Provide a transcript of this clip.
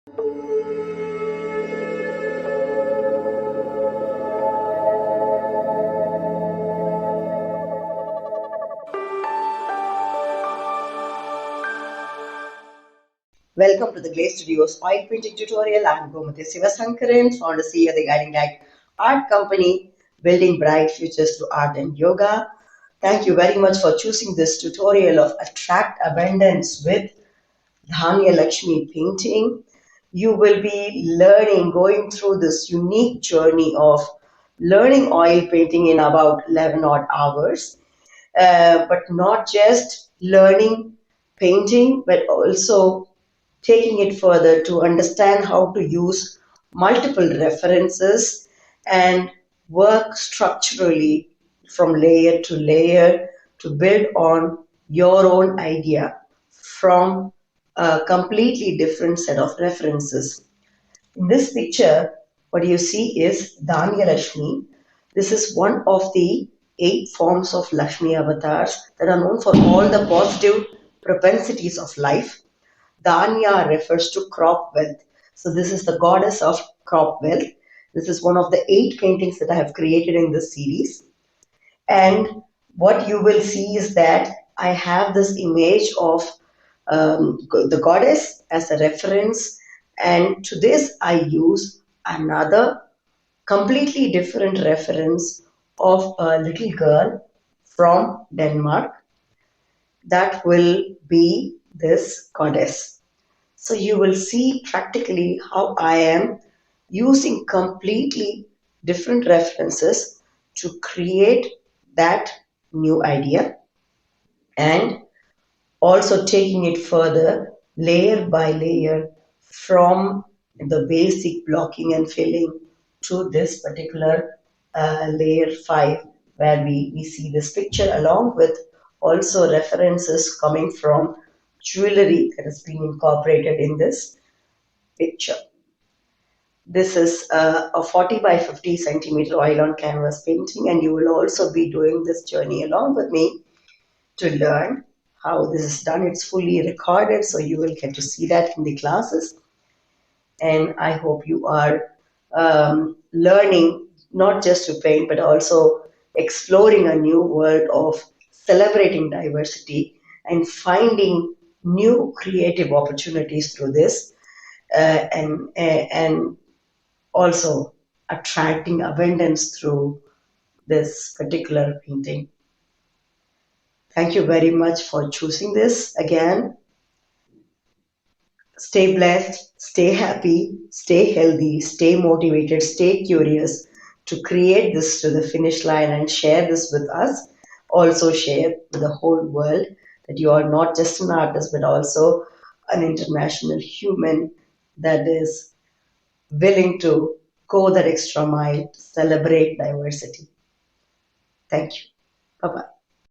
Welcome to the GLAC Studios oil painting tutorial. I am Gomati Sivasankaran, founder CEO the Guiding Light Art Company, building bright futures through art and yoga. Thank you very much for choosing this tutorial of Attract Abundance with Dhanya Lakshmi painting. You will be learning, going through this unique journey of learning oil painting in about 11 odd hours. But not just learning painting, but also taking it further to understand how to use multiple references and work structurally from layer to layer to build on your own idea from a completely different set of references. In this picture, what you see is Dhanya Lakshmi. This is one of the 8 forms of Lakshmi avatars that are known for all the positive propensities of life. Dhanya refers to crop wealth. So this is the goddess of crop wealth. This is one of the 8 paintings that I have created in this series. And what you will see is that I have this image of the goddess as a reference, and to this I use another completely different reference of a little girl from Denmark that will be this goddess. So you will see practically how I am using completely different references to create that new idea, and also taking it further layer by layer from the basic blocking and filling to this particular layer 5, where we see this picture along with also references coming from jewelry that has been incorporated in this picture. This is a 40 by 50 centimeter oil on canvas painting, and you will also be doing this journey along with me to learn how this is done. It's fully recorded, so you will get to see that in the classes. And I hope you are learning not just to paint, but also exploring a new world of celebrating diversity and finding new creative opportunities through this, and also attracting abundance through this particular painting. Thank you very much for choosing this again. Stay blessed, stay happy, stay healthy, stay motivated, stay curious to create this to the finish line and share this with us. Also, share with the whole world that you are not just an artist but also an international human that is willing to go that extra mile to celebrate diversity. Thank you. Bye bye.